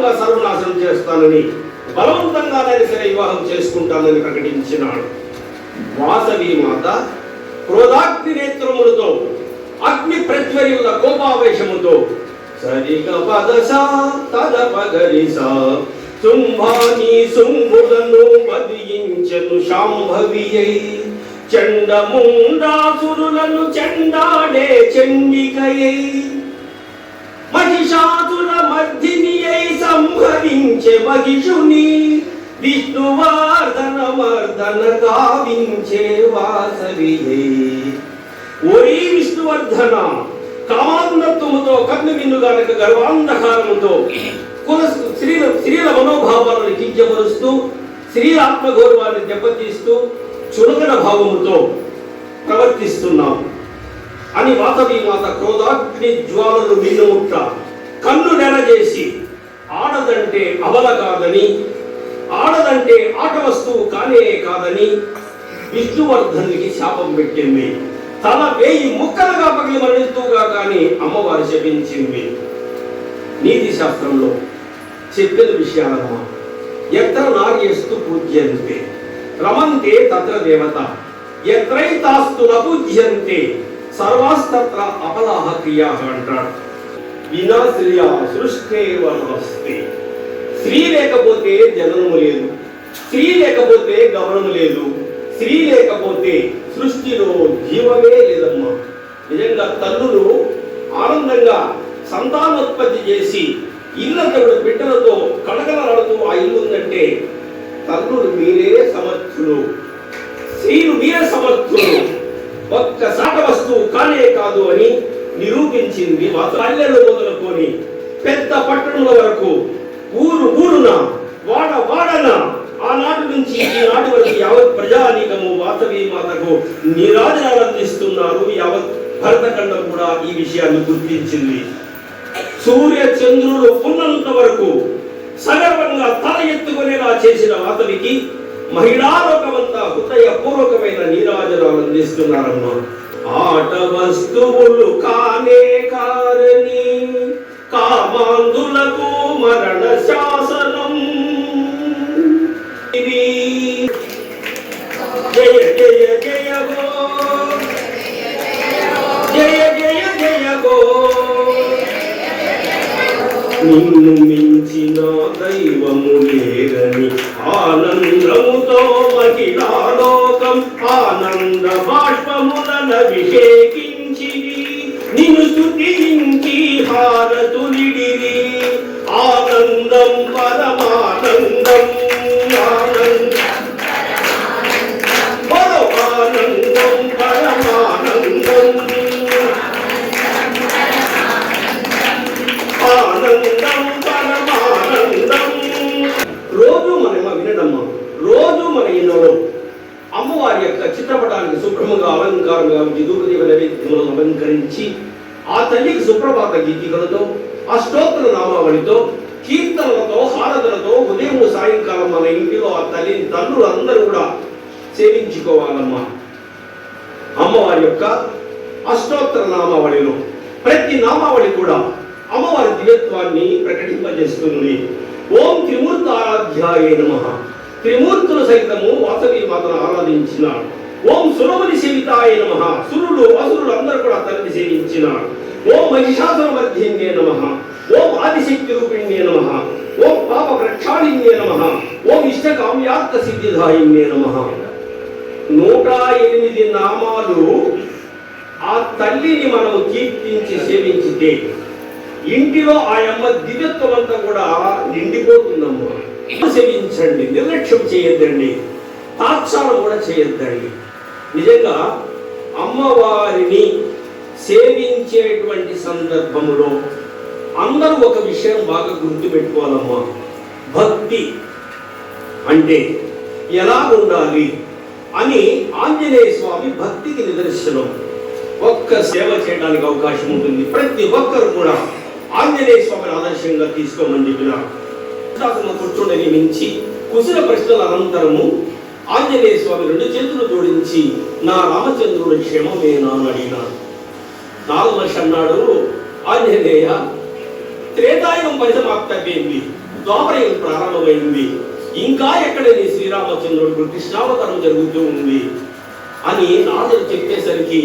నిర్దాక్షిణ్యంగా సర్వనాశనం చేస్తానని బలవంతంగానైనా సరే వివాహం చేసుకుంటానని ప్రకటించినాడు. వాసవి మాత క్రోధాగ్ని నేత్రములతో అగ్ని ప్రజ్వరిల్ల కోపావేశముతో సరిగ పదసా తదపగరిసా తుంభాని శుంభులను వధించెను శాంభవియై చండముండాసురులను చండాడే చండికయై మహిషాసుర మర్దినియై సంహరించే మహిషుని విష్ణువర్ధన మర్దన గావించే వాసవియై. ఓరి విష్ణువర్ధన, కామాంధత్వముతో కన్ను విన్నుగానక గర్వాంధకారముతో స్త్రీల మనోభావాలను కించపరుస్తూ స్త్రీల ఆత్మగౌరవాన్ని దెబ్బతీస్తూ చులకన భావముతో ప్రవర్తిస్తున్నాం అని వాసవి మాత క్రోధాగ్ని జ్వాలలు మిన్నుముట్ట కన్ను నెరజేసి ఆడదంటే అబల కాదని, ఆడదంటే ఆట వస్తువు కానే కాదని విష్ణువర్ధనునికి శాపం పెట్టింది. తన 1000 ముక్కలుగా పగిలి మరణిస్తూగా కానీ అమ్మవారు శపించింది. నీతి శాస్త్రంలో చెప్పిన విషయాలమ్మా. ఎత్ర నార్యస్తు పూజ్యంతే రమంతే తత్ర దేవత, ఎత్రైతాస్తు నపూజ్యంతే సర్వాస్తత్ర అపలాహ క్రియాః అంటాడు. వినా స్త్రియా సృష్టేవ నాస్తి. స్త్రీ లేకపోతే జననము లేదు, స్త్రీ లేకపోతే గమనము లేదు, స్త్రీ లేకపోతే సృష్టిలో జీవమే లేదమ్మా. నిజంగా తల్లులు ఆనందంగా సంతానోత్పత్తి చేసి ఇల్లంతా బిడ్డలతో కళకళలాడుతూ ఆ ఇల్లు ఉందంటే తల్లులు మీరే సమర్థులు, స్త్రీలు మీరే సమర్థులు, ఒక్క సాట వస్తువు కానే కాదు అని నిరూపించింది. పల్లెలు మొదలుకొని పెద్ద పట్టణంలో వరకు, ఊరు ఊరున, వాడ వాడన, ఆనాటి నుంచి ఈనాటి వరకు యావత్ ప్రజానీకము వాసవి మాతకు నీరాజనాలు అందిస్తున్నారు. యావత్ భరతఖండం కూడా ఈ విషయాన్ని గుర్తించింది. సూర్య చంద్రులు ఉన్నంత వరకు సగర్వంగా తల ఎత్తుకునేలా చేసిన వాసవికి మహిళాలోకమంతా హృదయపూర్వకమైన నీరాజనాలు అందిస్తున్నారమ్మా. ఆట వస్తువులు కానే కారని కామాంధులకు మరణ శాసనం. జయ జయ జయ గో, జయ జయ జయ గో, నిన్ను మించిన దైవము లేరని ఆనందముతో మహిళాలోకం ఆనంద బాష్పములను అభిషేకించి నిన్ను స్తుతించి హారతులిడిరి. ఆనందం పరమానందం, ఆనందం పరమానందం, ఆనందం పరమానందం. రోజు మనం వినడమ్మా, రోజు మన ఇళ్ళలో అమ్మవారి యొక్క చిత్రపటానికి శుభ్రముగా అలంకారంగా ధూపదీప నైవేద్యములను అలంకరించి ఆ తల్లికి సుప్రభాత గీతికలతో అష్టోత్తర నామావళితో కీర్తనలతో హారతులతో ఉదయం సాయంకాలం మన ఇంటిలో ఆ తల్లిని తల్లులు అందరూ కూడా సేవించుకోవాలమ్మా. అమ్మవారి యొక్క అష్టోత్తర నామావళిలో ప్రతి నామావళి కూడా అమ్మవారి దివ్యత్వాన్ని ప్రకటింపజేస్తుంది. ఓం త్రిమూర్తారాధ్యాయే నమః. త్రిమూర్తులు సైతము వాసవి మాతను ఆరాధించినాడు. ఓం సురవని సేవితాయ నమః. సురులు అసురులు అందరూ కూడా తల్లిని సేవించినాడు. ఓం మహిషాసుర మర్దిన్యే నమః. ఓం ఆదిశక్తి రూపిణ్యే నమః. ఓం పాప ప్రక్షాళిన్యే నమః. ఓం ఇష్టకామ్యార్థ సిద్ధిదాయిన్యే నమః. 108 నామాలు ఆ తల్లిని మనం కీర్తించి సేవించితే ఇంటిలో ఆ అమ్మ దివ్యత్వం అంతా కూడా నిండిపోతుందమ్మా. సేవించండి, నిర్లక్ష్యం చేయొద్దండి, తాత్సారం కూడా చేయొద్దండి. నిజంగా అమ్మవారిని సేవించేటువంటి సందర్భంలో అందరూ ఒక విషయం బాగా గుర్తుపెట్టుకోవాలమ్మా. భక్తి అంటే ఎలా ఉండాలి అని ఆంజనేయ స్వామి భక్తికి నిదర్శనం. ఒక్క సేవ చేయడానికి అవకాశం ఉంటుంది. ప్రతి ఒక్కరు కూడా ఆంజనేయ స్వామిని ఆదర్శంగా తీసుకోమని చెప్పిన కూర్చుండని మించి కుశల ప్రశ్నల అనంతరము ఆంజనేయ స్వామి 2 చేతులు జోడించి నా రామచంద్రుడు క్షేమమేనా అని అడిగినాడు. నారద మహర్షి అన్నాడు, ఆంజనేయ త్రేతాయుగం పరిసమాప్తమైంది, ద్వాపరయుగం ప్రారంభమైంది. ఇంకా ఎక్కడ నీ శ్రీరామచంద్రుడు కృష్ణావతారం జరుగుతూ ఉంది అని నారదుడు చెప్పేసరికి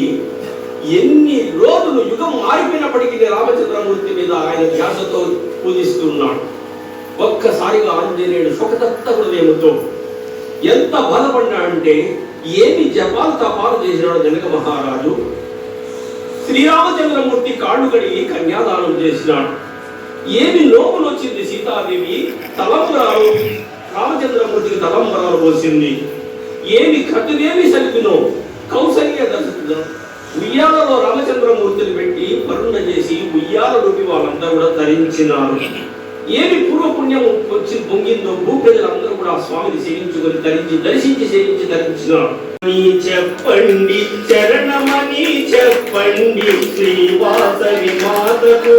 ఎన్ని రోజులు యుగం మారిపోయినప్పటికీ రామచంద్రమూర్తి మీద ఆయన ధ్యాసతో పూజిస్తున్నాడు. ఒక్కసారిగా ఆంజనేయుడు సుఖదత్త హృదయముతో ఎంత బాధపడినాడంటే, ఏమి జపాలు తపాలు చేసినాడు జనక మహారాజు. శ్రీరామచంద్రమూర్తి కాళ్ళు కడిగి కన్యాదానం చేసినాడు. ఏమి లోపల వచ్చింది సీతాదేవి, తలంబరాలు రామచంద్రమూర్తికి తలంబరాలు పోసింది. ఏమి కట్టుదేవి సలిపినో కౌసల్య దశ ఉయ్యాలలో రామచంద్రమూర్తిని పెట్టి పరుణ చేసి ఉయ్యాల రూపి వాళ్ళంతా కూడా ధరించినారు. ఏమి పూర్వపుణ్యం వచ్చి పొంగిందో భూప్రజలందరూ కూడా స్వామిని సేవించుకొని దర్శించి సేవించి ధరించినారు. చెప్పండి చరణమని చెప్పండి, శ్రీవాసవి మాతకు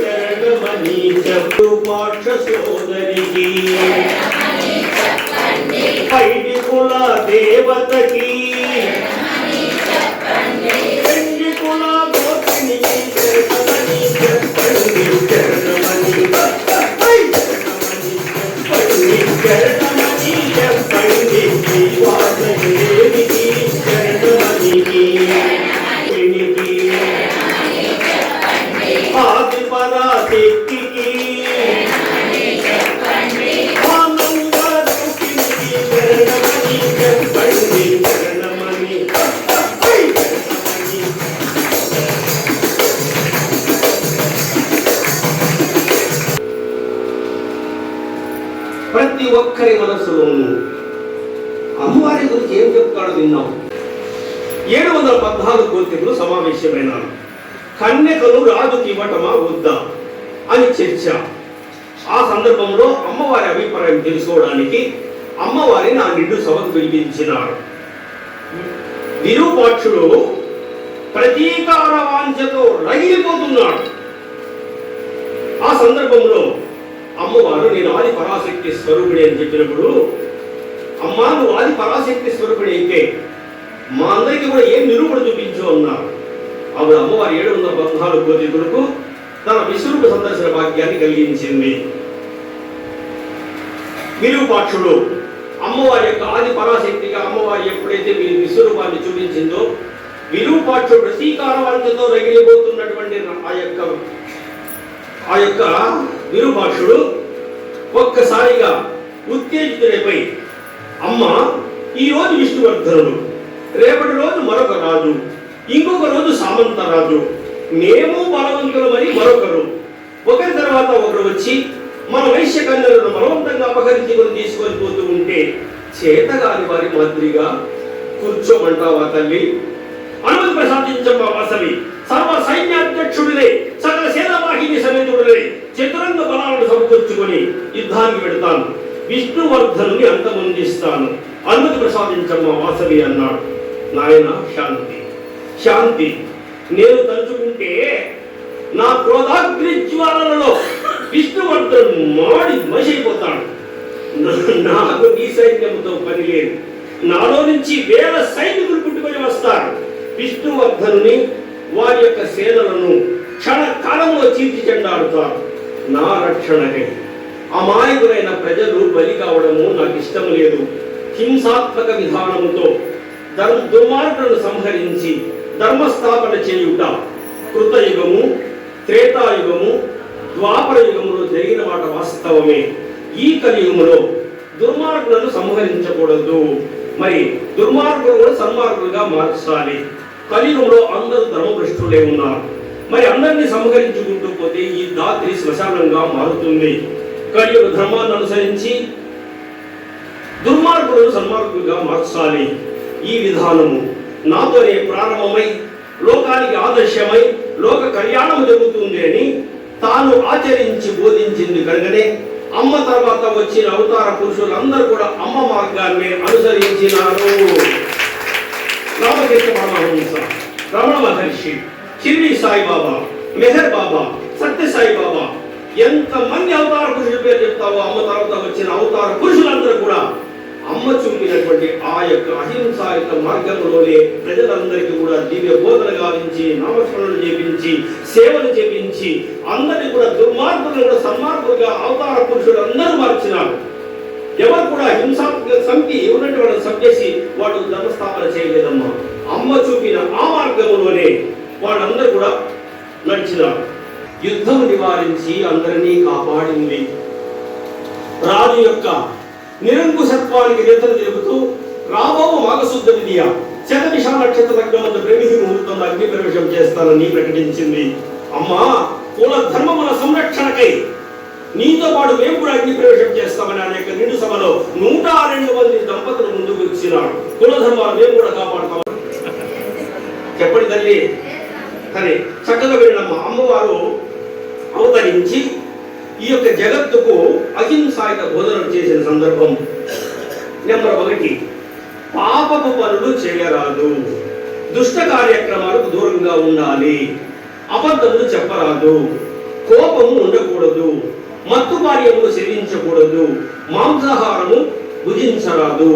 శరణమని చెప్పు, పాక్ష సోదరికి పైడి కుల దేవతకి పెండి కుల గోపినికి శరణమని చెప్పండి, శరణమని శరణమని చెప్పండి, శ్రీవాసవి దేవికి శరణమనికి ఆది పరాశక్తికి ప్రతి ఒక్కరి మనసులోనూ అమ్మవారి గురించి ఏం చెప్తాడో విన్నాం. 714 కోతికులు సమావేశమైనారు. కన్యకలు రాజుకి ఇవ్వటమా వద్దా అని చర్చ. ఆ సందర్భంలో అమ్మవారి అభిప్రాయం తెలుసుకోవడానికి అమ్మవారిని ఆ నిండు సభకు పిలిపించినారు. విరూపాక్షుడు ప్రతీకార వాంఛతో రగిలిపోతున్నాడు. ఆ సందర్భంలో అమ్మవారు నేను ఆది పరాశక్తి స్వరూపిణి అని చెప్పినప్పుడు, అమ్మా నువ్వు ఆది పరాశక్తి స్వరూపిణి అయితే మా అందరికీ కూడా ఏం నిరూపణ చూపించు అన్నారు. ఆవిడ అమ్మవారి 714 కోతికులకు తన విశ్వరూప సందర్శన భాగ్యాన్ని కలిగించింది. విరూపాక్షుడు అమ్మవారి యొక్క ఆది పరాశక్తిగా అమ్మవారి ఎప్పుడైతే మీ విశ్వరూపాన్ని చూపించిందో, విరూపాక్షుడు ప్రతీకార వాంఛతో రగిలిపోతున్నటువంటి ఆ యొక్క విరూపాక్షుడు ఒక్కసారిగా ఉత్తేజితుడైపోయి, అమ్మ ఈ రోజు విష్ణువర్ధనుడు, రేపటి రోజు మరొక రాజు, ఇంకొక రోజు సామంత రాజు, మేము బలవంతులమని మరొకరు, ఒకరి తర్వాత ఒకరు వచ్చి మన వైశ్య కన్యలను బలవంతంగా అపహరించుకొని తీసుకొని పోతూ ఉంటే చేతగాని వారి మాదిరిగా కూర్చోమంటావా తల్లి? అనుమతి ప్రసాదించమ్మా వాసవి. సర్వ సైన్యాధ్యక్షుడినే సకల సేనావాహిని సమేతుడినే చతురంగ బలాలను సమకూర్చుకొని యుద్ధానికి పెడతాను, విష్ణువర్ధనుని అంతమొందిస్తాను, అనుమతి ప్రసాదించమ్మా వాసవి అన్నాడు. నాయన శాంతి శాంతి, నేను తలుచుకుంటే నా క్రోధాగ్ని జ్వాలలలో విష్ణువర్ధను మాడి మసైపోతాడు. నాకు నీ సైన్యంతో పని లేదు. నాలో నుంచి వేల సైనికులు పుట్టుకొని వస్తారు. విష్ణువర్ధనుని వారి యొక్క సేనలను క్షణ కాలంలో చీల్చి చెండాడుతారు. నా రక్షణకై అమాయకులైన ప్రజలు బలి కావడము నాకు ఇష్టం లేదు. హింసాత్మక విధానముతో దుర్మార్గులను సంహరించి ధర్మస్థాపన చేయుట కృతయుగము, త్రేతాయుగము, ద్వాపర యుగములో జరిగిన మాట వాస్తవమే. ఈ కలియుగములో దుర్మార్గులను సంహరించకూడదు. మరి దుర్మార్గులను సన్మార్గులుగా మార్చాలి. కలియుగంలో అందరూ ధర్మభ్రష్టులే ఉన్నారు. మరి అందరినీ సంహరించుకుంటూ పోతే ఈ దాత్రి శ్మశానంగా మారుతుంది. కలియుగ ధర్మాన్ని అనుసరించి దుర్మార్గులను సన్మార్గులుగా మార్చాలి. ఈ విధానము నాతోనే ప్రారంభమై లోకానికి ఆదర్శమై లోక కళ్యాణము జరుగుతుంది అని తాను ఆచరించి బోధించింది కనుకనే అమ్మ తర్వాత వచ్చిన అవతార పురుషులందరూ కూడా అమ్మ మార్గాన్ని అనుసరించినారు. రామకృష్ణ పరమహంస, రమణ మహర్షి, షిరిడి సాయిబాబా, మెహర్ బాబా, సత్య సాయిబాబా, ఎంతమంది అవతార పురుషుల పేరు చెప్తావో అమ్మ తర్వాత వచ్చిన అవతార పురుషులందరూ కూడా అమ్మ చూపినటువంటి ఆ యొక్క అహింసాయుత మార్గంలోనే ప్రజలందరికీ కూడా దివ్య బోధన గావించి నామస్మరణలు చేపించి సేవలు చేపించి అందరినీ కూడా దుర్మార్గులను కూడా సన్మార్గులుగా అవతార పురుషులు అందరూ మార్చినారు. ఎవరు కూడా హింసాత్మక సంపి ఎవరంటే వాళ్ళని సంపేసి వాడు ధర్మస్థాపన చేయలేదమ్మా. అమ్మ చూపిన ఆ మార్గంలోనే వాళ్ళందరూ కూడా నడిచినారు. యుద్ధం నివారించి అందరినీ కాపాడింది. రాజు యొక్క నిరంకుశత్వానికి నిరసన తెలుపుతూ రాబో మాఘశుద్ధ విధియ శతవిష నక్షత్ర లగ్నం వద్ద బ్రహ్మి ముహూర్తంలో అగ్ని ప్రవేశం చేస్తానని ప్రకటించింది. అమ్మా, కుల ధర్మముల సంరక్షణకై నీతో పాటు మేము కూడా అగ్ని ప్రవేశం చేస్తామని అనేక నిండు సభలో 102 మంది దంపతులు ముందుకు వచ్చినాడు. కుల ధర్మాలు మేము కూడా కాపాడుతాం చెప్పండి తల్లి అని చక్కగా వినమ్మ. అమ్మవారు అవతరించి ఈ యొక్క జగత్తుకు అహింసాయుత బోధనలు చేసిన సందర్భం. నెంబర్ 1, పాపపు పనులు చేయరాదు, దుష్ట కార్యక్రమాలకు దూరంగా ఉండాలి, అబద్ధములు చెప్పరాదు, కోపము ఉండకూడదు, మత్తు కార్యములు సేవించకూడదు, మాంసాహారము భుజించరాదు,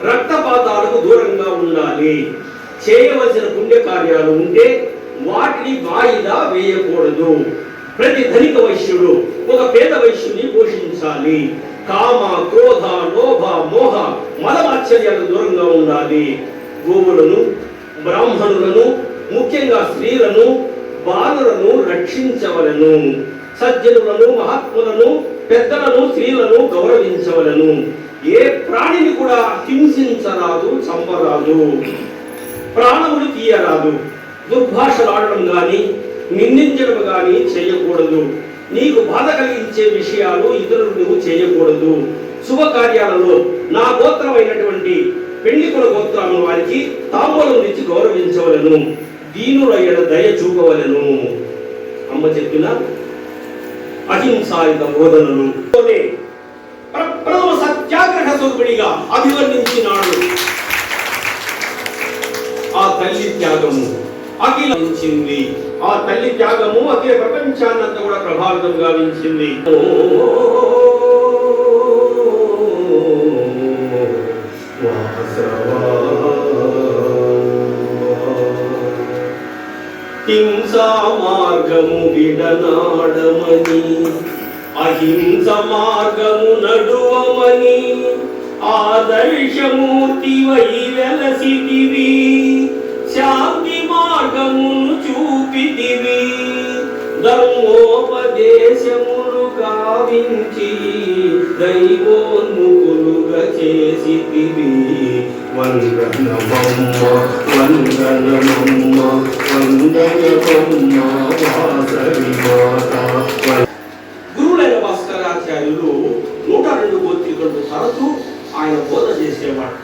రక్తపాతాలకు దూరంగా ఉండాలి, చేయవలసిన పుణ్యకార్యాలు ఉంటే వాటిని వాయిదా వేయకూడదు, ప్రతి ధనిక వైశ్యుడు ఒక పేద వైశ్యుని పోషించాలి, కామ క్రోధ లోభ మోహ మలమాశ్చర్యాలకు దూరంగా ఉండాలి, గోవులను బ్రాహ్మణులను ముఖ్యంగా స్త్రీలను బాలులను రక్షించవలను, సజ్జనులను మహాత్ములను పెద్దలను స్త్రీలను గౌరవించవలను, ఏ ప్రాణిని కూడా హింసించరాదు, చంపరాదు, ప్రాణములు తీయరాదు, దుర్భాషలాడడం గాని నిందించడం గాని చేయకూడదు, నీకు బాధ కలిగించే విషయాలు ఇతరులు నువ్వు చేయకూడదు, శుభకార్యాలలో నా గోత్రమైనటువంటి పెళ్లికుల గోత్రాలను వారికి తాంబూలం ఇచ్చి గౌరవించవలను, దీనులైన దయ చూపవలను. అమ్మ చెప్పిన అహింసాయుత బోధనలు ప్రథమ సత్యాగ్రహ స్వరూపిణిగా అభివర్ణించినాడు. ఆ తల్లి త్యాగము అఖిలించింది. ఆ తల్లి త్యాగము అఖిల ప్రపంచాన్నంతా కూడా ప్రభావితం గావించింది. హింసా మార్గము విడనాడమని, అహింస మార్గము నడువమని ఆదర్శమూర్తి వై వెలసిదివి, శాంతి మార్గమును చూపితివి, ధర్మోపదేశములు గావించి దైవోన్ముఖులుగా చేసితివి. వందనమమ్మ వందనమమ్మ వందనమమ్మ వాసవి మాత. గురువులైన భాస్కరాచార్యులు 102 గోత్రికులకు తరచూ ఆయన బోధ చేసేవాడు.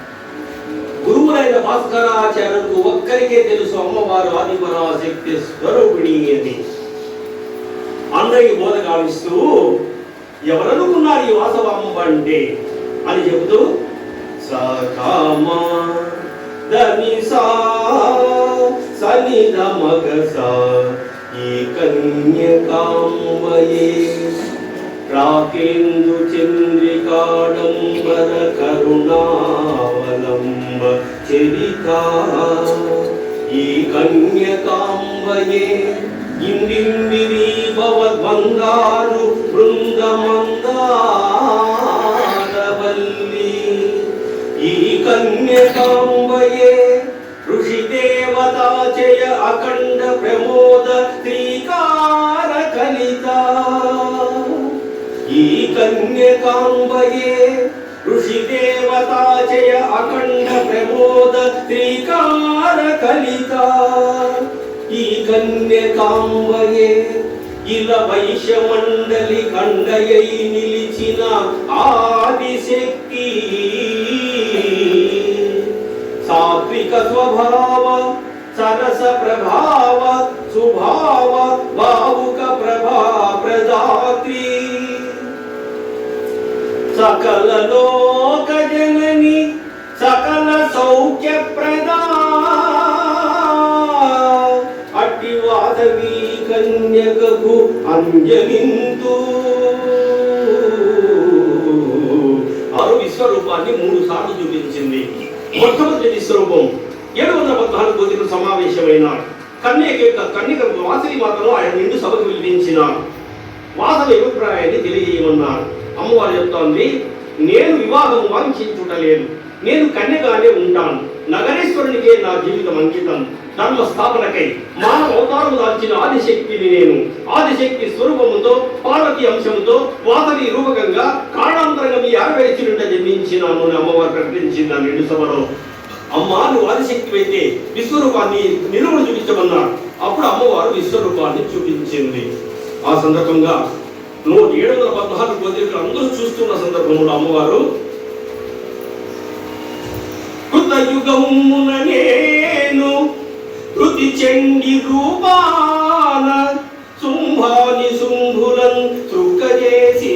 గురువులైన భాస్కరాచార్యులకు ఒక్కరికే తెలుసు అమ్మవారు ఆదిపరాశక్తి స్వరూపిణి అని. అందరికి బోధ గావిస్తూ ఎవరనుకున్నారు ఈ వాసవమ్మ అంటే అని చెబుతూ సకామ ధనిసా సనిద మగసా ఈ కన్యకాంబయే రాకేందు చంద్రికాడంబర కరుణావలంబ చరితా ఈ కన్యకాంబయే ఇందిందిరి భవద్వందారు బృందమందారవల్లి ఈ కన్యకాంబయే ఋషి దేవతా జయ అఖండ ప్రమోద శ్రీకార కలిత ఈ కన్యకాంబయే ఋషి దేవతా జయ అఖండ ప్రమోద శ్రీకార కలిత ఈ కన్యకాంబయే ఇల వైశ్యమండలి ఖండయై నిలిచిన ఆదిశక్తి సాత్విక స్వభావ సరస ప్రభావ సుభావ భావుక ప్రభా ప్రదాత్రి సకల లోక జనని సకల సౌఖ్య ప్రదా అట్టి వాదవీ కన్యకకు అంజలింతు. ఆరు విశ్వరూపాన్ని 3 సార్లు చూపించింది. మొట్టమొదటి విశ్వరూపం 714 కోతికులు సమావేశమైనారు. కన్యక వాసవి మాతను ఆయన నిండు సభకు పిలిపించినారు. వాసవి అభిప్రాయాన్ని తెలియజేయమన్నారు. అమ్మవారు చెప్తోంది, నేను వివాహం వాంఛించుటలేదు, నేను కన్యగానే ఉంటాను. నగరేశ్వరునికే నా జీవితం అంకితం. ధర్మ స్థాపనకై మానవ అవతారం దాల్చిన ఆదిశక్తిని నేను. ఆదిశక్తి స్వరూపముతో పార్వతి అంశంతో వాసవి రూపకంగా కారణాంతరంగా మీ 60 నుండి జన్మించినాను అని అమ్మవారు ప్రకటించింది ఆ నిండు సభలో. అమ్మా, నువ్వు ఆదిశక్తి అయితే విశ్వరూపాన్ని నిలువును చూపించమన్నారు. అప్పుడు అమ్మవారు విశ్వరూపాన్ని చూపించింది. ఆ సందర్భంగా 714 కోతికులు అందరూ చూస్తున్న సందర్భంలో అమ్మవారు, కృతయుగమున నేను కృతి చండి రూపాన శుంభాని శుంభులను చుక్కజేసి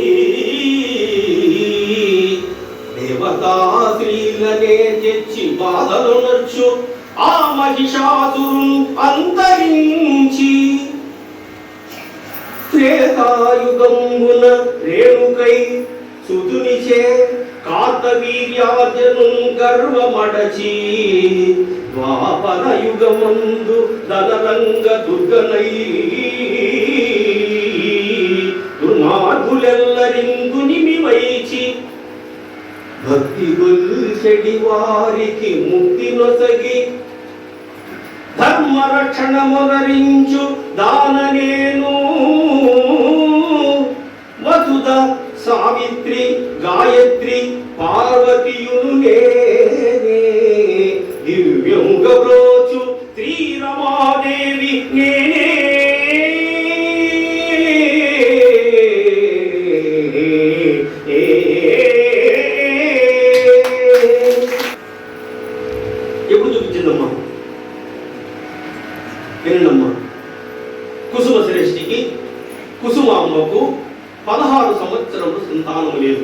దేవతా స్త్రీలనే తెచ్చి బాధలు నర్చు ఆ మహిషాసురును అంతరించి త్రేతాయుగమున రేణుకై సుతునిచే కార్తవీర్యార్జను గర్వమడచి ద్వాపర యుగమందు దనరంగ దుర్గనై దుర్మార్గులెల్లరింగు నిమివైచి భక్తి గొల్చెడి వారికి ముక్తి నొసగి ధర్మరక్షణ మొదరించు దాననేను వసుధ సావిత్రి గాయత్రి పార్వతీయును నేనే దివ్యంగ బ్రోచు శ్రీ రమాదేవి నేనే ఎప్పుడు చూపించిందమ్మా? వినండమ్మా. కుసుమ శ్రేష్ఠికి కుసుమామ్మకు 16 సంవత్సరములు సంతానం లేదు.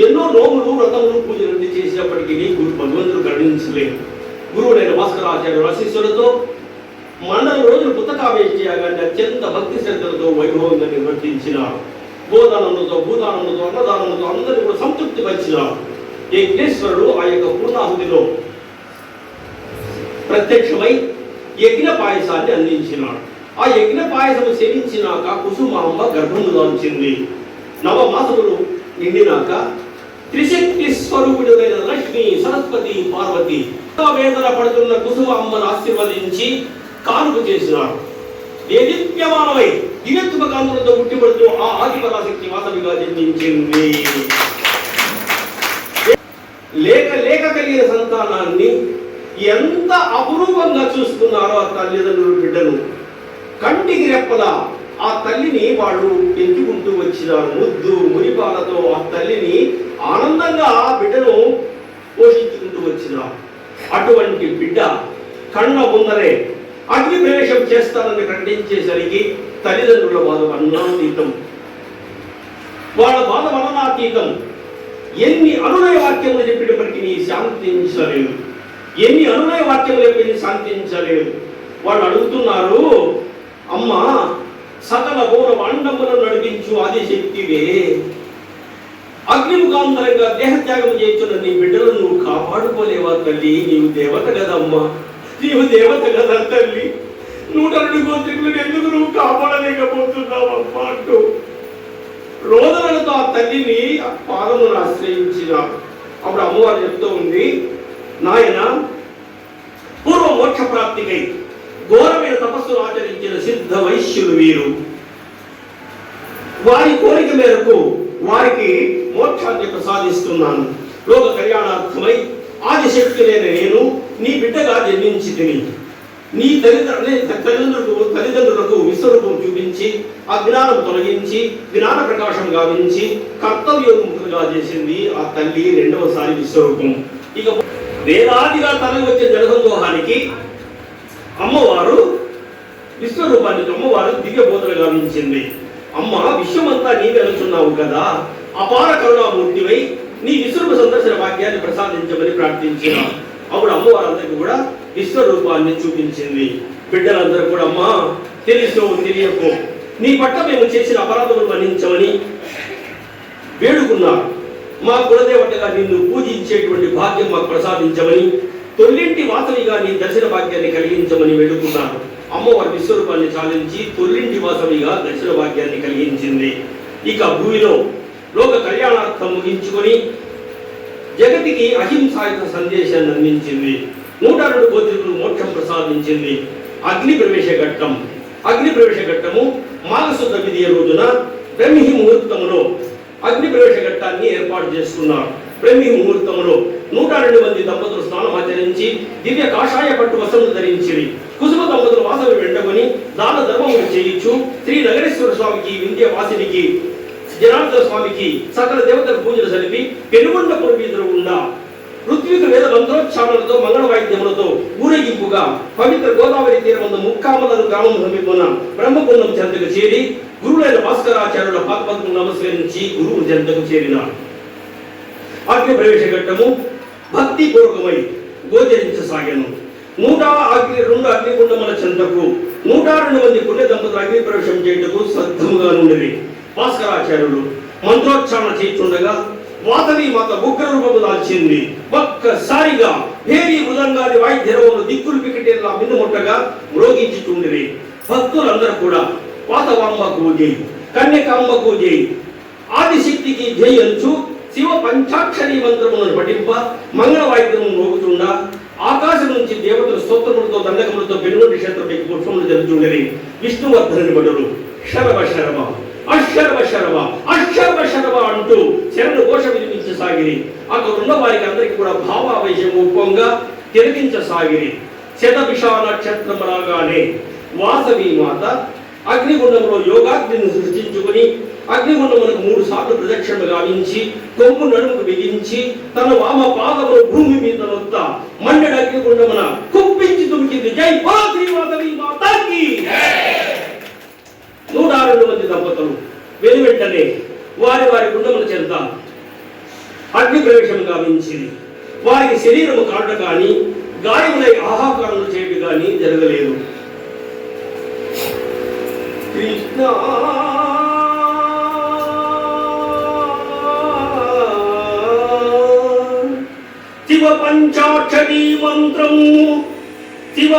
ఎన్నో నోములు వ్రతములు పూజలు చేసినప్పటికీ భగవంతుడు కరుణించలేదు. గురువులైన భాస్కరాచార్య ఆశీస్సులతో మండల రోజులు పుస్తకావేశ యాగాన్ని అత్యంత భక్తి శ్రద్ధలతో వైభవంగా నిర్వర్తించినారు. గోదానములతో భూదానములతో అన్నదానములతో అందరినీ కూడా సంతృప్తి పరిచినారు. యజ్ఞేశ్వరుడు ఆ యొక్క పూర్ణాహుతిలో ప్రత్యక్షమై యజ్ఞ పాయసాన్ని అందించినాడు. ఆ యజ్ఞ పాయసము సేవించినాక కుసుమాంబ గర్భము దాల్చింది. 9 మాసములు నిండినాక త్రిశక్తి స్వరూపుడైన లక్ష్మి, సరస్వతి, పార్వతి వేదన పడుతున్న కుసుమాంబను ఆశీర్వదించి కానుక చేసినారు. దేదీప్యమానమై దివ్యత్వ కాంతులతో పుట్టిపడుతూ ఆ ఆదిపరాశక్తి వాసవిగా జన్మించింది. లేక లేక కలిగిన సంతానాన్ని ఎంత అపురూపంగా చూస్తున్నారో ఆ తల్లిదండ్రులు బిడ్డను. కంటికి రెప్పల ఆ తల్లిని వాళ్ళు పెంచుకుంటూ వచ్చినారు. ముద్దు మురిపాలతో ఆ తల్లిని ఆనందంగా ఆ బిడ్డను పోషించుకుంటూ వచ్చినారు. అటువంటి బిడ్డ కళ్ళ ముందరే అగ్ని ప్రవేశం చేస్తానని ప్రకటించేసరికి తల్లిదండ్రుల బాధ వర్ణనాతీతం. వాళ్ళ బాధ వర్ణనాతీతం. ఎన్ని అనునయ వాక్యములు చెప్పినప్పటికీ శాంతించలేదు. ఎన్ని అనునయ వాక్యములు చెప్పి శాంతించలేదు. వాళ్ళు అడుగుతున్నారు, అమ్మా, సకల గౌర అండములను నడిపించు ఆదిశక్తివే, అగ్నిముఖాంతరంగా దేహత్యాగం చేస్తున్న నీ బిడ్డలను నువ్వు కాపాడుకోలేవా తల్లి? నీవు దేవత కదమ్మా, నీవు దేవత కదా తల్లి. 102 గోత్రికులను ఎందుకు నువ్వు కాపాడలేకపోతున్నావు అమ్మా అంటూ రోదనలతో ఆ తల్లిని పాదమును ఆశ్రయించిన. అప్పుడు అమ్మవారు చెప్తూ ఉంది, నాయన, పూర్వ మోక్ష ప్రాప్తికై ఘోరమైన తపస్సును ఆచరించిన సిద్ధ వైశ్యులు వీరు. వారి కోరిక మేరకు వారికి మోక్షాన్ని ప్రసాదిస్తున్నాను. లోక కళ్యాణార్థమై ఆదిశక్తులైన నేను నీ బిడ్డగా జన్మించి తిని నీ తల్లిదండ్రులకు విశ్వరూపం చూపించి ఆ జ్ఞానం తొలగించి జ్ఞాన ప్రకాశం గావించి కర్తవ్యోన్ముఖులుగా చేసింది ఆ తల్లి రెండవసారి విశ్వరూపం. ఇక వేలాదిగా తరలి వచ్చే జనసందోహానికి అమ్మవారు విశ్వరూపాన్ని అమ్మవారు దివ్య బోధన గావించింది. అమ్మ, విశ్వమంతా నీవే అనుచున్నావు కదా, అపార కరుణామూర్తివై నీ విశ్వరూప సందర్శన భాగ్యాన్ని ప్రసాదించమని ప్రార్థించిన. అప్పుడు అమ్మవారందరికీ కూడా విశ్వరూపాన్ని చూపించింది. బిడ్డలందరూ కూడా, అమ్మా, తెలుసో తెలియకో నీ పట్ల మేము చేసిన అపరాధములు మన్నించమని వేడుకున్నారు. మా కులదేవతగా నిన్ను పూజించేటువంటి భాగ్యం మాకు ప్రసాదించమని, తొల్లింటి వాసవిగా నీ దర్శన భాగ్యాన్ని కలిగించమని వేడుకున్నాను. అమ్మవారి విశ్వరూపాన్ని చాలించి తొల్లింటి వాసవిగా దర్శన భాగ్యాన్ని కలిగించింది. ఇక భూమిలో లోక కళ్యాణార్థం ముగించుకొని జగతికి అహింసాయుత సందేశాన్ని అందించింది. 102 గోత్రికులు మోక్షం ప్రసాదించింది. అగ్ని ప్రవేశ ఘట్టము మాఘశుద్ధ విధియ రోజున బ్రహ్మి ముహూర్తములో అగ్ని ప్రవేశ ఘట్టాన్ని ఏర్పాటు చేసుకున్నారు. బ్రహ్మి ముహూర్తంలో 102 మంది దంపతులు స్నానమాచరించి దివ్య కాషాయ పట్టు వస్త్రములు ధరించిరి. కుసుమ దంపతులు వాసవి వెంటకొని దాన ధర్మములు చేయించు శ్రీ నగరేశ్వర స్వామికి, వింధ్యవాసినికి, జనార్దన స్వామికి సకల దేవతల పూజలు జరిపి పెనుగొండ పురవీధులు ఉన్న ఋత్విక వేద మంత్రోచ్చారణలతో మంగళ వాయిద్యములతో ఊరేగింపుగా పవిత్ర గోదావరి తీరమందు ముక్కామలను గ్రామం సమీపమున బ్రహ్మకుండం చెంతకు చేరి గురువులైన భాస్కరాచార్యుల పాదపద్మం నమస్కరించి గురువు చెంతకు చేరినారు. అగ్ని ప్రవేశ ఘట్టము భక్తి పూర్వకమై గోచరించసాగాను. 102 అగ్నిగుండముల చెంతకు 102 మంది పుణ్య దంపతులు అగ్ని ప్రవేశం చేయుటకు సిద్ధముగా నుండిరి. భాస్కరాచార్యులు మంత్రోచ్చారణ చేస్తుండగా వాసవి మాత ఉగ్ర రూపము దాల్చింది. ఒక్కసారిగా భేరీ మృదంగాది వాయిద్యరవులు దిక్కులు పికటేలా మిన్నుముట్టగా మ్రోగించుచుండిరి. భక్తులందరూ కూడా వాసవాంబకు జై, కన్యకాంబకు జై, ఆదిశక్తికి జై అంచు శివ పంచాక్షరీ మంత్రములను పఠింప మంగళ వాయిద్యము మోగుతుండా ఆకాశం నుంచి దేవతల స్తోత్రములతో దండకములతో పెనుగొండి క్షేత్రపైకి పుష్పములు జరుగుతుండేవి. విష్ణువర్ధనుని బడులు శరవ శరవ అశర్వ శరవ అశర్వ శరవ అంటూ శరణు ఘోష వినిపించసాగిరి. అక్కడ ఉన్న వారికి అందరికీ కూడా భావావేశం ఉప్పంగా తిలకించసాగిరి. శతభిషా నక్షత్రం రాగానే వాసవి మాత అగ్నిగుండంలో యోగాగ్నిని సృష్టించుకుని అగ్నిగుండములకు 3 సార్లు ప్రదక్షిణ గావించి కొమ్ము నడుముకు బిగించి తన వామ పాదములు భూమి మీద నొత్త మండెడ అగ్నిగుండమున కుప్పించి తుమికింది. జై వాసవి మాతాకి. 102 మంది దంపతులు వెనువెంటనే వారి గుండముల చెంత అగ్ని ప్రవేశం గావించింది. వారికి శరీరము కాట కానీ గాయములై ఆహాకారములు చేయడం కానీ జరగలేదు. కృష్ణ శివ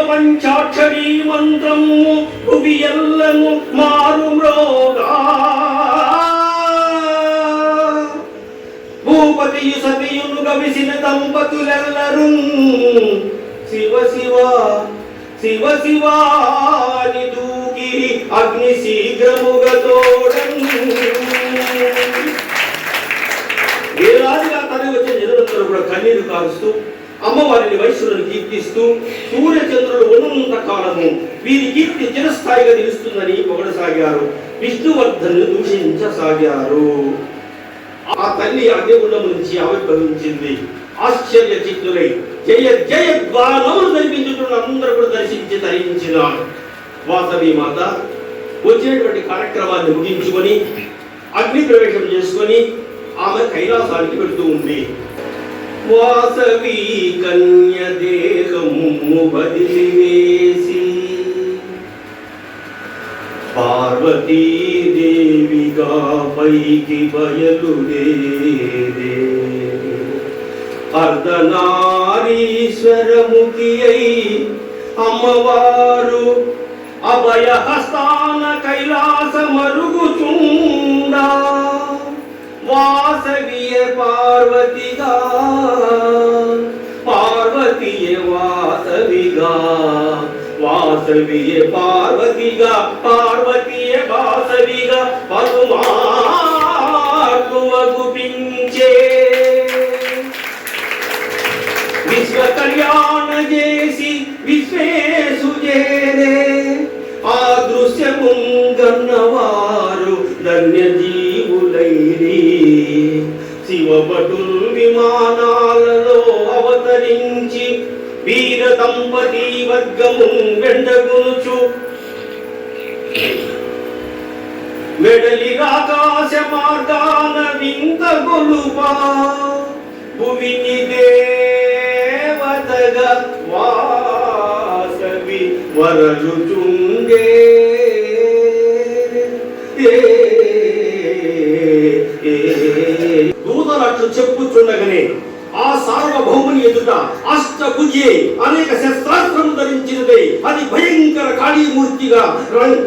పంచాక్షరీ మంత్రము భువి ఎల్లము మారు మ్రోగా భూపతియు సతియును గవిసిన దంపతులెల్లరూ శివ శివాని దూకి అగ్ని శీఘ్రముగా తోడన్. వేలాదిగా తరలి వచ్చే జనులందరూ కూడా కన్నీరు కారుస్తూ అమ్మవారిని వైశ్యులను కీర్తిస్తూ సూర్యచంద్రులు ఉన్నంత కాలము వీరి కీర్తి చిరస్థాయిగా నిలుస్తుందని పొగడసాగారు. విష్ణువర్ధను దూషించసాగారు. ఆ తల్లి అగ్నిగుండం నుంచి ఆవిర్భవించింది. ఆశ్చర్య చిత్తులై జయ జయ ద్వారములు జరిపించుతున్న అందరూ కూడా దర్శించి తరించినారు. వాసవి మాత వచ్చినటువంటి కార్యక్రమాన్ని ముగించుకొని అగ్ని ప్రవేశం చేసుకొని ఆమె కైలాసానికి వెళుతూ ఉంది. వాసవి కన్య దేహము బదిలివేసి పార్వతీదేవిగా పైకి బయలుదేరే అర్ధనారీశ్వరముఖి అయి అమ్మవారు అభయహస్తాన కైలాస మరుగుచుండా వాసవియ పార్వతిగా పార్వతియ వాసవిగా వాసవియ పార్వతిగా పార్వతియ వాసవిగా పదుమార్గువగుపించే విశ్వ కళ్యాణ చేసి విశ్వేశు చేరే ఆ దృశ్యము గన్నవారు ధన్య జీవులైరి. శివభటుల్ విమానాలలో అవతరించి వీర దంపతి వర్గము వెండగునుచు వెడలి ఆకాశ మార్గాన వింత గొలుపా భువిని దేవతగా వాసవి వరలుచుండే దూతలట్లు చెప్పుచుండగానే ఆ సార్వభౌముని ఎదుట అష్టభుజి అనేక శస్త్రాస్త్రం ధరించినదై అది భయంకర కాళీమూర్తిగా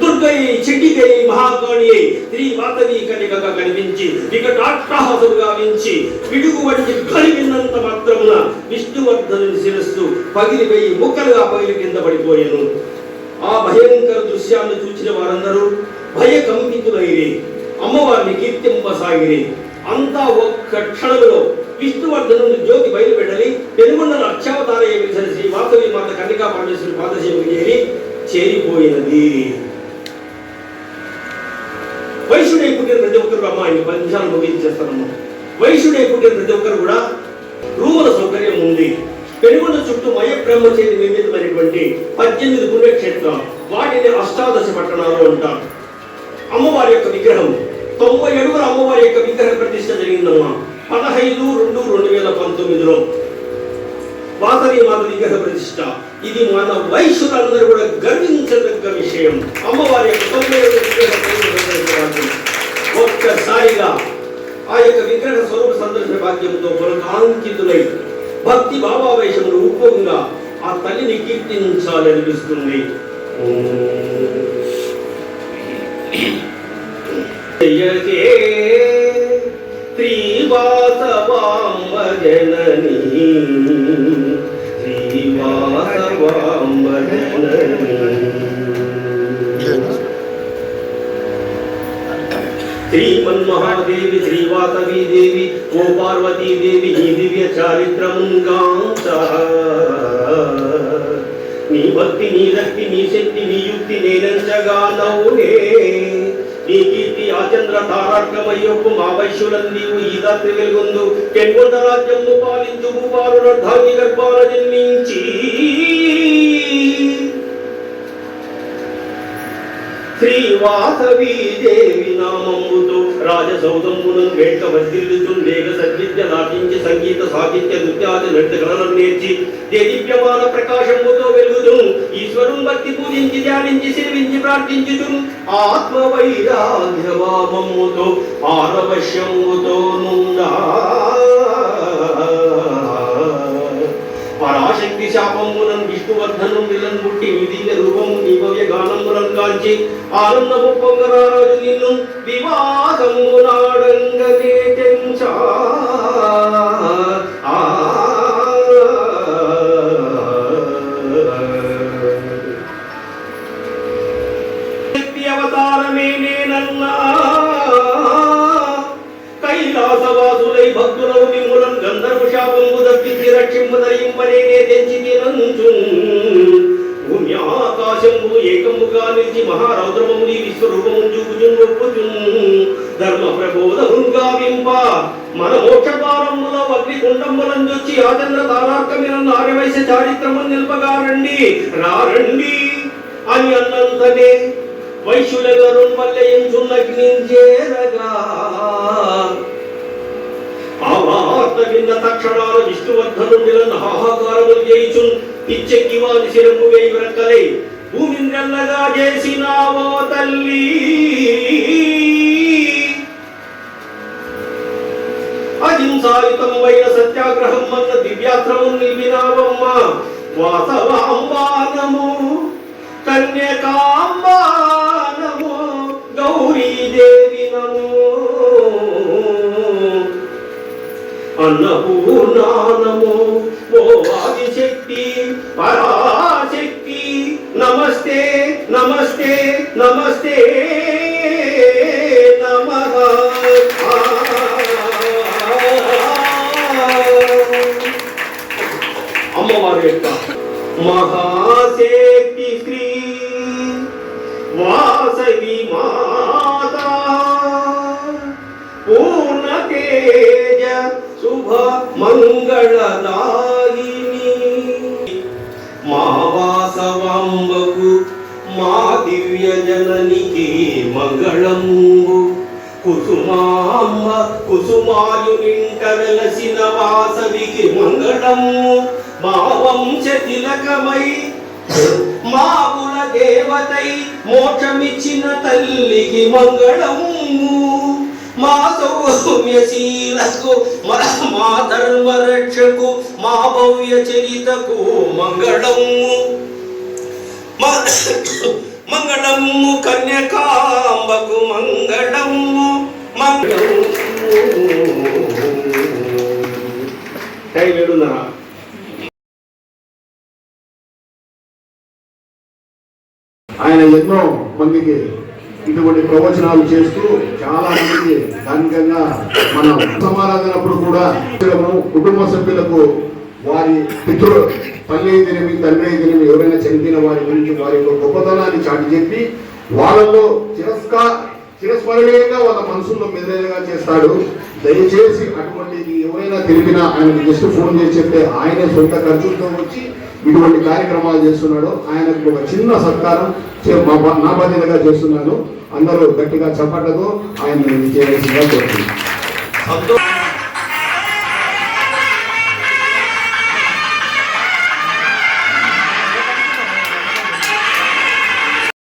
దుర్గై చెడ్డిగై మహాకాళి శ్రీ వాతవి కనికగా కనిపించి వికటాట్టహాసముగా వించి పిడుగు వంటి కలిగినంత మాత్రమున విష్ణువర్ధనుని శిరస్సు పగిలిపోయి ముక్కలుగా పగిలి కింద పడిపోయాను. ఆ భయంకర దృశ్యాన్ని చూసిన వారందరూ భయకంపితులైరి అమ్మవారిని కీర్తింపసాగిరి. అంతా ఒక్క క్షణంలో విష్ణువర్ధనుని జ్యోతి బయలుపెట్టలి పెనుగొండల అక్షావతారయ్య వెలిసిన శ్రీ వాసవి మాత కన్నికా పరమేశ్వరి పాదసేవకి చేరిపోయినది. వైశ్యుడై పుట్టిన ప్రతి ఒక్కరు అమ్మ ఆయన 10 నిమిషాలు ముగించేస్తారమ్మ. వైశ్యుడై పుట్టిన ప్రతి ఒక్కరు కూడా రూముల సౌకర్యం ఉంది. పెనుగొండ చుట్టూ మయ బ్రహ్మచేరి నిర్మితమైనటువంటి 18 పుణ్యక్షేత్రాలు, వాటిని అష్టాదశ పట్టణాలు అంటారు. అమ్మవారి యొక్క విగ్రహం 90 అడుగుల అమ్మవారి యొక్క విగ్రహ ప్రతిష్ఠ జరిగిందమ్మా. 15/2/2019లో వాసవి మాత విగ్రహ ప్రతిష్ఠ. ఇది మన వైశ్యులందరూ కూడా గర్వించదగ్గ విషయం. అమ్మవారి యొక్క 90 విగ్రహ ఒక్కసారిగా ఆ యొక్క విగ్రహ స్వరూప సందర్శన భాగ్యంతో పులకాంకితులై భక్తి భావావేశములు ఉప్పొంగా ఆ తల్లిని కీర్తించాలనిపిస్తుంది. జయతే శ్రీవాసవాంబ జననీ శ్రీవాసవాంబ జననీ శ్రీమన్మహాదేవి శ్రీవాసవీ దేవి ఓ పార్వతీ దేవి నీ దివ్య చారిత్రముంగాంచ నీ భక్తి నీ రక్తి నీ శక్తి నీ యుక్తి నేనంచగా నౌనే నీ కీర్తి ఆచంద్ర తారార్కమయ్యొప్పు మా వైశ్యులందీవు ఈ రాత్రి వెలుగొందు పెనుగొండ రాజ్యము పాలించు భూపాలు రర్ధాంగి గర్భాల జన్మించి శ్రీవాసవీ దేవి నామముతో రాజసౌధమును వేట్క వర్ధిల్లుచుండేగ సద్విద్య నాటించి సంగీత సాహిత్య నృత్యాది నృత్యకళలను నేర్చి దేదీప్యమాన ప్రకాశముతో వెలుగుతూ ఈశ్వరుని భక్తి పూజించి ధ్యానించి సేవించి ప్రార్థించుచు ఆత్మవైరాగ్యభావముతో పారవశ్యముతో నుండా పరాశక్తి శాపములను విష్ణువర్ధనం విలన్ పుట్టి నీ దివ్య రూపము నీ భవ్య గానములను కాంచి ఆనందము పొంగరాజు నిన్ను వివాహము నాడంగనే తెంచా శక్తి అవతారమే నేనన్నా కైలాసవాసులై భక్తులవు మిమ్ములను గంధర్వ శాపము దప్పించి రక్షింపదరింపనేనే తెంచి తినంచు భూమి ఆకాశము ఏకముగా నిలిచి మహారౌద్రమము నీ విశ్వరూపము చూపుచున్ ఒప్పుచున్ ధర్మ ప్రబోధముగా వింప మన మోక్షద్వారములో అగ్నికుండములందొచ్చి ఆచంద్ర తారార్కమైన ఆర్యవైశ్య చారిత్రము నిల్పగా రండి రారండి అని అన్నంతనే వైశ్యులెవరు మల్లయించున్నగ్నించేరగా ఆ వార్త విన్న తక్షణాల విష్ణువర్ధనుడిలను హాహాకారములు చేయుచున్ పిచ్చెక్కి వారి శిరము వేయి వ్రక్కలై భూమిని నెల్లగా చేసినావో తల్లి అహింసాయుతమైన సత్యాగ్రహం అన్న దివ్యాస్త్రము నిలిపినావమ్మ వాసవాంబానము కన్యకాంబానము గౌరీదేవి నమో అన్నపూర్ణానమో ఓ ఆదిశక్తి పరాశక్తి నమస్తే నమస్తే నమస్తే నమః. అమ్మవారి యొక్క మహాశక్తి శ్రీ వాసవి మాత పూర్ణ తేజ శుభ మంగళదాయిని మా వాసవాంబకు మా దివ్య జననికి మంగళము కుసుమాంబ కుసుమాయునింట వెలసిన వాసవికి మంగళము మా వంశ తిలకమై మా కుల దేవతై మోక్షమిచ్చిన తల్లికి మంగళము మా సౌమ్యశీలకు మా ధర్మ రక్షకు మా భవ్య చరితకు మంగళము మంగళము కన్యకాంబకు మంగళము మంగళము. టైం 7:30. ఆయన ఎన్నో మందికి ఇటువంటి ప్రవచనాలు చేస్తూ చాలా మందికి ధార్మికంగా మనం సమారాధనప్పుడు కూడా కుటుంబ సభ్యులకు వారి పితృ తల్లి అయితేనేమి తండ్రి అయితేనేమి ఎవరైనా చనిపోయిన వారి గురించి వారి యొక్క గొప్పతనాన్ని చాటి చెప్పి వాళ్ళల్లో చిరస్మరణీయంగా వాళ్ళ మనసుల్లో మెదలేగా చేస్తాడు. దయచేసి అటువంటిది ఎవరైనా తెలిపినా ఆయనకు జస్ట్ ఫోన్ చేసి చెప్తే ఆయనే సొంత ఖర్చులతో వచ్చి ఇటువంటి కార్యక్రమాలు చేస్తున్నాడు. ఆయనకు ఒక చిన్న సత్కారం నా బాధ్యతగా చేస్తున్నాను. అందరూ గట్టిగా చప్పట్లతో ఆయన చేయాల్సిందిగా కోరుతున్నాను.